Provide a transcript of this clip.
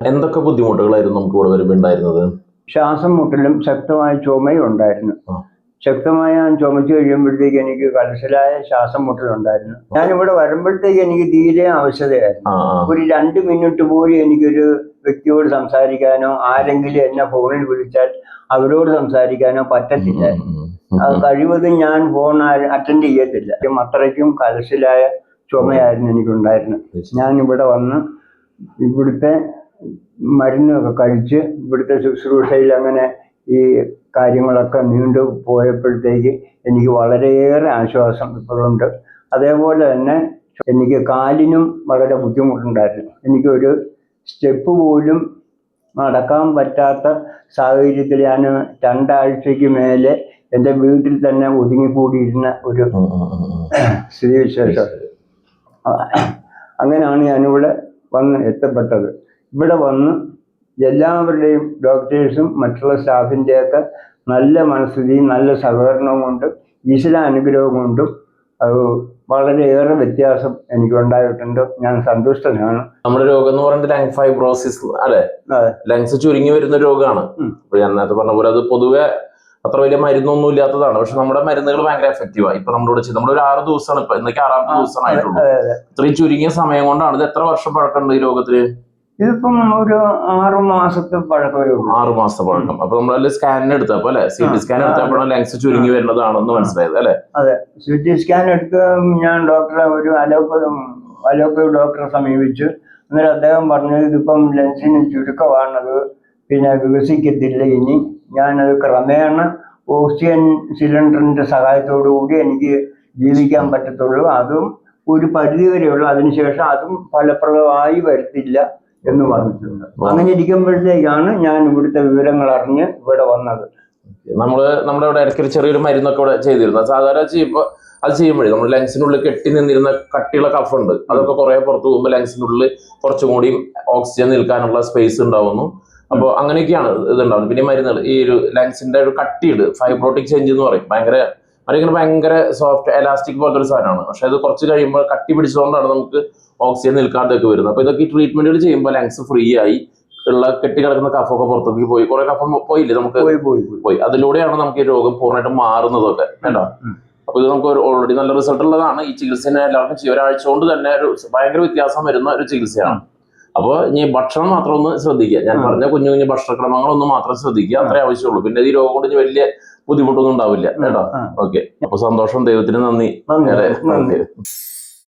എന്തൊക്കെ ബുദ്ധിമുട്ടുകളായിരുന്നു നമുക്ക് ഇവിടെ വരുമ്പോൾ ഉണ്ടായിരുന്നത്? ശ്വാസം മുട്ടലും ശക്തമായ ചുമയും ഉണ്ടായിരുന്നു. ശക്തമായ ചുമച്ചു കഴിയുമ്പോഴത്തേക്ക് എനിക്ക് കലശലായ ശ്വാസം മുട്ടലുണ്ടായിരുന്നു. ഞാനിവിടെ വരുമ്പോഴത്തേക്ക് എനിക്ക് തീരെ അവശതയായിരുന്നു. ഒരു 2 മിനിറ്റ് പോലും എനിക്കൊരു വ്യക്തിയോട് സംസാരിക്കാനോ ആരെങ്കിലും എന്നെ ഫോണിൽ വിളിച്ചാൽ അവരോട് സംസാരിക്കാനോ പറ്റത്തില്ലായിരുന്നു. കഴിവതും ഞാൻ ഫോൺ അറ്റൻഡ് ചെയ്യത്തില്ല. അത്രയ്ക്കും കലശലായ ചുമയായിരുന്നു എനിക്കുണ്ടായിരുന്നത്. ഞാൻ ഇവിടെ വന്ന് ഇവിടുത്തെ മരുന്നൊക്കെ കഴിച്ച് ഇവിടുത്തെ ശുശ്രൂഷയിൽ അങ്ങനെ ഈ കാര്യങ്ങളൊക്കെ നീണ്ടു പോയപ്പോഴത്തേക്ക് എനിക്ക് വളരെയേറെ ആശ്വാസം ഇപ്പോഴുണ്ട്. അതേപോലെ തന്നെ എനിക്ക് കാലിനും വളരെ ബുദ്ധിമുട്ടുണ്ടായിരുന്നു. എനിക്കൊരു സ്റ്റെപ്പ് പോലും നടക്കാൻ പറ്റാത്ത സാഹചര്യത്തിൽ ഞാൻ 2 ആഴ്ചയ്ക്ക് മേലെ എൻ്റെ വീട്ടിൽ തന്നെ ഒതുങ്ങിക്കൂടിയിരുന്ന ഒരു സ്ഥിതിവിശേഷം. അങ്ങനെയാണ് ഞാനിവിടെ വന്ന് എത്തപ്പെട്ടത്. ഇവിടെ വന്ന് എല്ലാവരുടെയും ഡോക്ടേഴ്സും മറ്റുള്ള സ്റ്റാഫിൻ്റെയൊക്കെ നല്ല മനസ്ഥിതിയും നല്ല സഹകരണവും കൊണ്ടും ഈശ്വര അനുഗ്രഹം കൊണ്ടും അത് വളരെയേറെ വ്യത്യാസം എനിക്ക് ഉണ്ടായിട്ടുണ്ട്. ഞാൻ സന്തുഷ്ടനാണ്. നമ്മുടെ രോഗം എന്ന് പറയുന്നത് ലങ് ഫൈബ്രോസിസ് അല്ലെ? ലങ്സ് ചുരുങ്ങി വരുന്ന രോഗമാണ്. ഞാൻ നേരത്തെ പറഞ്ഞ പോലെ അത് പൊതുവെ അത്ര വലിയ മരുന്നൊന്നും ഇല്ലാത്തതാണ്. പക്ഷെ നമ്മുടെ മരുന്നുകൾ ഭയങ്കര എഫക്റ്റീവാണ്. ഇപ്പൊ നമ്മളോട് നമ്മളൊരു 6 ദിവസമാണ് ഇപ്പൊ, ഇന്നേക്ക് 6ാമത്തെ ദിവസമായിട്ടുള്ളൂ. ഇത്രയും ചുരുങ്ങിയ സമയം കൊണ്ടാണ്. ഇത് എത്ര വർഷം പഴക്കമുണ്ട് ഈ രോഗത്തില്? ഇതിപ്പം ഒരു 6 മാസത്തെ പഴക്കമേ ഉള്ളൂ. 6 മാസത്തെ പഴക്കം. അപ്പൊ നമ്മളതിൽ സ്കാനിന് എടുത്തപ്പോ അല്ലെ, CT സ്കാൻ എടുത്തപ്പോഴാണ് ലങ്സ് ചുരുങ്ങി വരുന്നതാണെന്ന് മനസ്സിലായത് അല്ലെ? അതെ, CT സ്കാൻ എടുത്ത് ഞാൻ ഡോക്ടറെ ഒരു അലോപ്പതി ഡോക്ടറെ സമീപിച്ചു. അന്നേരം അദ്ദേഹം പറഞ്ഞു ഇതിപ്പം ലങ്സിന് ചുരുക്കമാണത്, പിന്നെ വികസിക്കത്തില്ല, ഇനി ഞാനത് ക്രമേണ ഓക്സിജൻ സിലിണ്ടറിന്റെ സഹായത്തോടു കൂടി എനിക്ക് ജീവിക്കാൻ പറ്റത്തുള്ളൂ, അതും ഒരു പരിധി വരെയുള്ളൂ, അതിനുശേഷം അതും ഫലപ്രദമായി വരത്തില്ല എന്ന് പറഞ്ഞിട്ടുണ്ട്. അങ്ങനെ ഇരിക്കുമ്പോഴത്തേക്കാണ് ഞാൻ ഇവിടുത്തെ വിവരങ്ങൾ അറിഞ്ഞ് ഇവിടെ വന്നത്. നമ്മുടെ ഇവിടെ ഇടയ്ക്ക് ചെറിയൊരു മരുന്നൊക്കെ ഇവിടെ ചെയ്തിരുന്നു. സാധാരണ അത് ചെയ്യുമ്പോഴേ നമ്മൾ ലങ്സിനുള്ളിൽ കെട്ടി നിന്നിരുന്ന കട്ടിയുള്ള കഫുണ്ട്, അതൊക്കെ കുറെ പുറത്തു പോകുമ്പോൾ ലങ്സിനുള്ളിൽ കുറച്ചും കൂടി ഓക്സിജൻ നിൽക്കാനുള്ള സ്പേസ് ഉണ്ടാവുന്നു. അപ്പോൾ അങ്ങനെയൊക്കെയാണ് ഇതുണ്ടാവുന്നത്. പിന്നെ മരുന്നുകൾ ഈ ഒരു ലങ്സിന്റെ ഒരു കട്ടിയുണ്ട്, ഫൈബ്രോട്ടിക് ചേഞ്ച് എന്ന് പറയും. ഭയങ്കര സോഫ്റ്റ് എലാസ്റ്റിക് പോലത്തെ ഒരു സാധനമാണ്. പക്ഷെ അത് കുറച്ച് കഴിയുമ്പോൾ കട്ടി പിടിച്ചതുകൊണ്ടാണ് നമുക്ക് ഓക്സിജൻ നിൽക്കാണ്ടൊക്കെ വരുന്നത്. അപ്പൊ ഇതൊക്കെ ഈ ട്രീറ്റ്മെന്റുകൾ ചെയ്യുമ്പോൾ ലങ്സ് ഫ്രീ ആയി ഉള്ള കെട്ടിക്കിടക്കുന്ന കഫൊക്കെ പുറത്തേക്ക് പോയി, കുറെ കഫം പോയില്ലേ നമുക്ക് പോയി. അതിലൂടെയാണ് നമുക്ക് ഈ രോഗം പൂർണ്ണമായിട്ടും മാറുന്നതൊക്കെ കേട്ടോ. അപ്പൊ ഇത് നമുക്ക് ഓൾറെഡി നല്ല റിസൾട്ട് ഉള്ളതാണ്. ഈ ചികിത്സ എല്ലാവർക്കും ചെയ്യും. ഒരാഴ്ച കൊണ്ട് തന്നെ ഒരു ഭയങ്കര വ്യത്യാസം വരുന്ന ഒരു ചികിത്സയാണ്. അപ്പോൾ ഇനി ഭക്ഷണം മാത്രം ഒന്ന് ശ്രദ്ധിക്കുക. ഞാൻ പറഞ്ഞ കുഞ്ഞു കുഞ്ഞു ഭക്ഷണക്രമങ്ങളൊന്നും മാത്രം ശ്രദ്ധിക്കുക, അത്രേ ആവശ്യമുള്ളൂ. പിന്നെ ഈ രോഗം കൊണ്ട് വലിയ ബുദ്ധിമുട്ടൊന്നും ഉണ്ടാവില്ല കേട്ടോ. ഓക്കെ, അപ്പൊ സന്തോഷം, ദൈവത്തിന് നന്ദി.